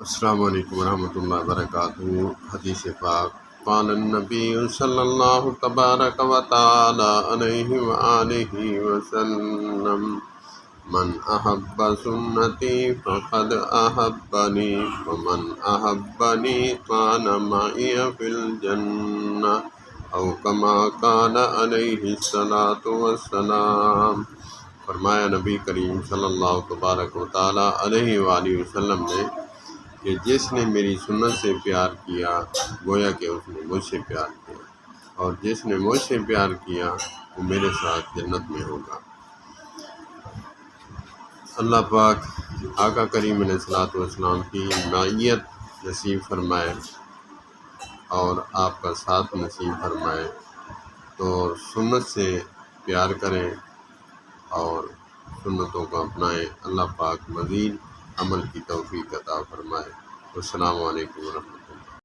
السلام علیکم ورحمۃ اللہ وبرکاتہ۔ حدیث پاک قال النبی صلی اللہ تبارک و تعالی علیہ وآلہ وسلم من احب سنتی فقد احبنی ومن احبنی کان معی فی الجنہ او کما قال علیہ الصلاۃ والسلام۔ فرمایا نبی کریم صلی اللہ تبارک و تعالی علیہ وآلہ وسلم نے کہ جس نے میری سنت سے پیار کیا گویا کہ اس نے مجھ سے پیار کیا، اور جس نے مجھ سے پیار کیا وہ میرے ساتھ جنت میں ہوگا۔ اللہ پاک آقا کریم علیہ الصلوۃ والسلام کی معیت نصیب فرمائے اور آپ کا ساتھ نصیب فرمائے، تو سنت سے پیار کریں اور سنتوں کو اپنائیں۔ اللہ پاک مزید عمل کی توفیق عطا فرمائے۔ السلام علیکم ورحمۃ اللہ۔